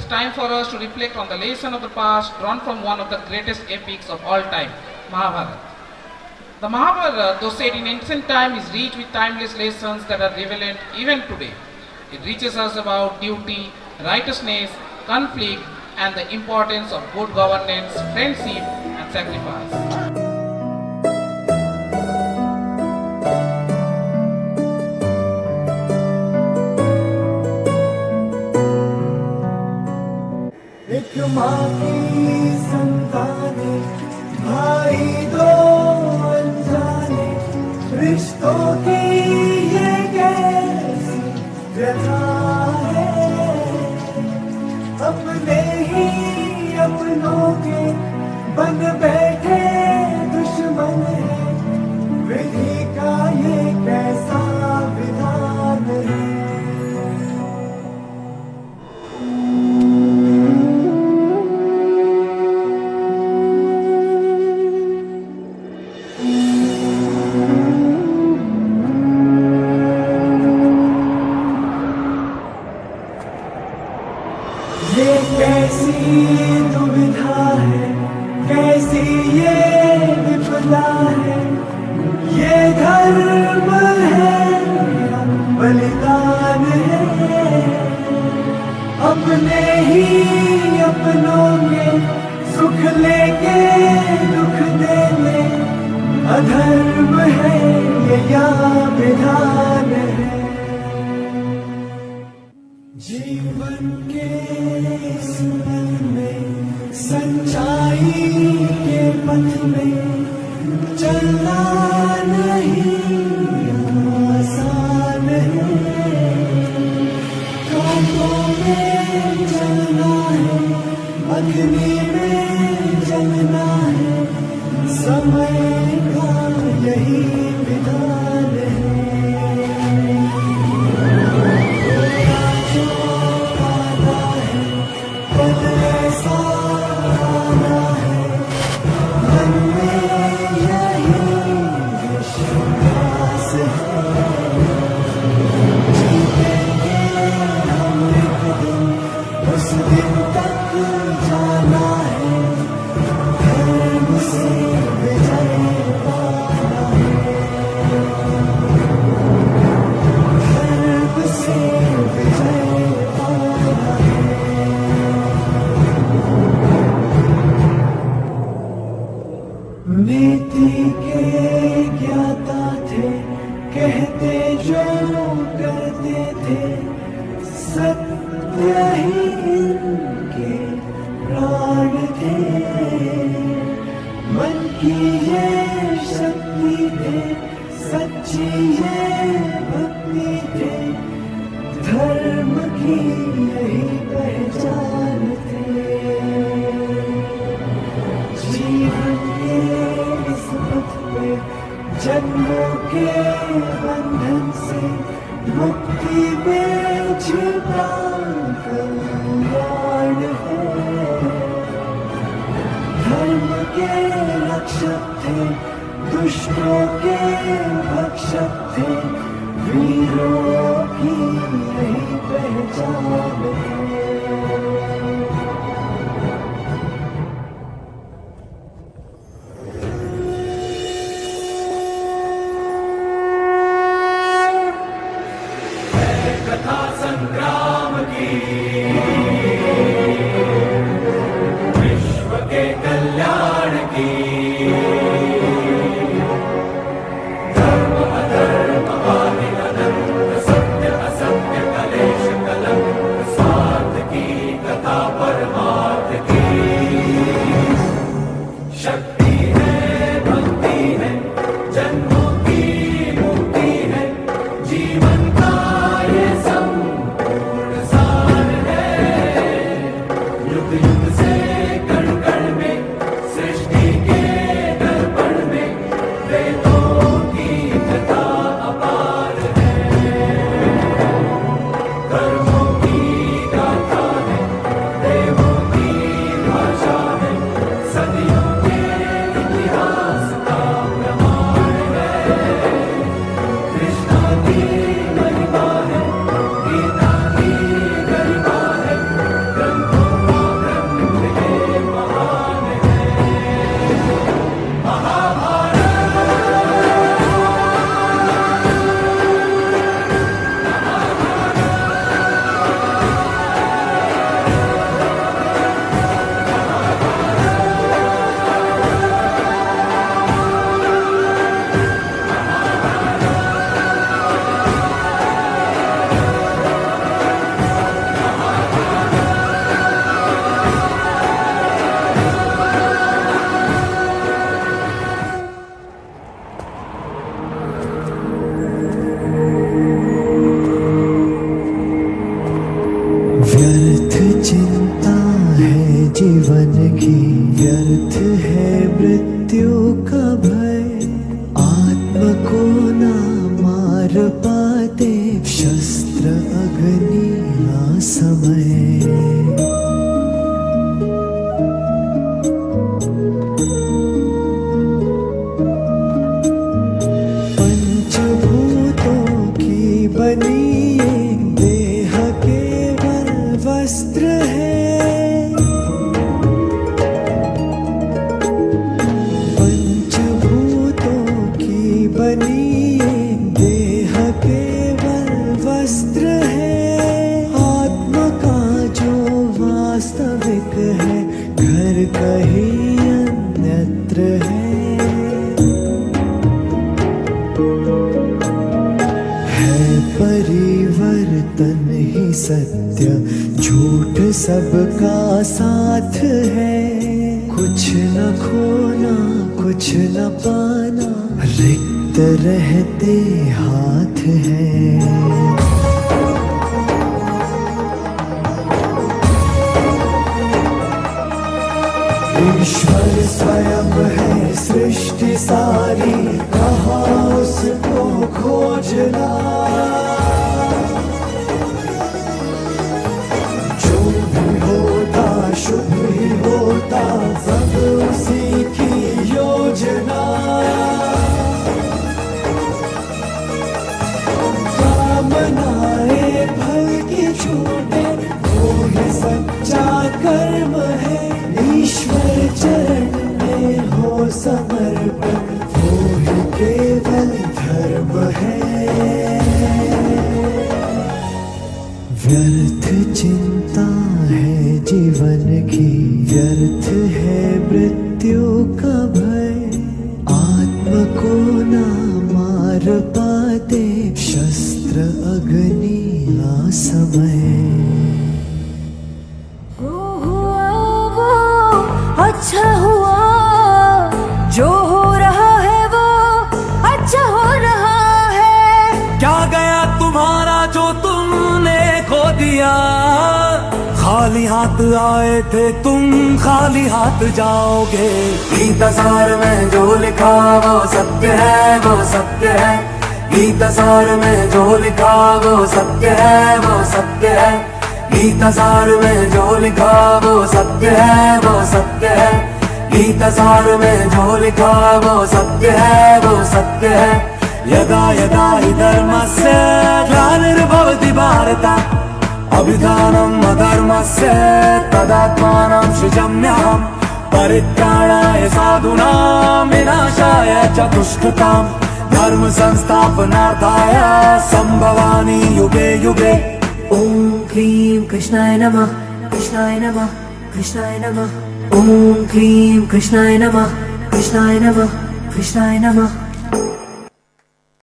time for us to reflect on the lesson of the past drawn from one of the greatest epics of all time, Mahabharata. The Mahabharata, though set in ancient time, is rich with timeless lessons that are relevant even today. It teaches us about duty, righteousness, conflict, and the importance of good governance, friendship, and sacrifice. एक माँ की संताने, भाई दो अनजाने, रिश्तों की ये कैसी व्यथा है। अपने ही अपनों के बन बैठे दुश्मन है, विधि का ये कैसा विधान है। ये कैसी दुविधा है, कैसी ये विपदा है, ये धर्म है या बलिदान है। अपने ही अपनों में सुख लेके दुख देने, अधर्म है ये या विधान है। जीवन के इस पथ में, सच्चाई के पथ में चलना नहीं आसान है। कांटों में चलना है, अग्नि में जलना है, समय का यही विधान है। उस दिन तक जाना है, धर्म से विजय पाना है, धर्म से विजय पाना है। नीति के ज्ञाता थे, कहते जो करते थे, सत्य ही इनके प्राण थे। मन की ये शक्ति थे, सच्ची ये भक्ति थे, धर्म की यही पहचान थे। जीवन के इस पथ पे जन्मों के बंधन से मुक्ति में छिपा कल्याण है। धर्म के रक्षक थे, दुष्टों के भक्षक थे, वीरों की यही पहचान है। कथा संग्राम की, विश्व के कल्याण की, धर्म अधर्म आदि अनंत, सत्य असत्य कलेश कलंक, वस्त्र है। पंचभूतों की बनी ये देह केवल वस्त्र है। आत्मा का जो वास्तविक है घर कहीं अन्यत्र है। परिवर्तन ही सत्य, झूठ सबका साथ है। कुछ न खोना कुछ न पाना, रिक्त रहते हाथ है। ईश्वर स्वयं है सृष्टि सारी, कहाँ उसको खोजना। जो भी होता शुभ ही होता, सब उसी की योजना। कामनाएं फल की छूटे, वो ही सच्चा कर्म है। ईश्वर चरण में हो समर्पण, वो ही केवल धर्म है। व्यर्थ चिंता है जीवन की, व्यर्थ है मृत्यु का भय। आत्म को ना मार पाते, शस्त्र अग्नि ना समय। अच्छा हुआ जो हो रहा है वो अच्छा हो रहा है। क्या गया तुम्हारा जो तुमने खो दिया। खाली हाथ आए थे तुम, खाली हाथ जाओगे। गीतसार में जो लिखा वो सत्य है, वो सत्य है। गीतसार में जो लिखा वो सत्य है, वो सत्य है। गीतसार में जो लिखा वो सत्य है, वो सत्य है। गीतसार में जो लिखा वो सत्य है, वो सत्य है। यदा यदा हि धर्मस्य ग्लानिर्भवति भारत, अभिधानम् अधर्मस्य तदात्मानं सृजाम्यहम्। परित्राणाय साधूनां विनाशाय च दुष्कृतां, धर्म संस्थापनार्थाय संभवामि युगे युगे। ओम क्लीं कृष्णाय नमः, कृष्णाय नमः, कृष्णाय नमः। ओम क्लीं कृष्णाय नमः, कृष्णाय नमः, कृष्णाय नमः।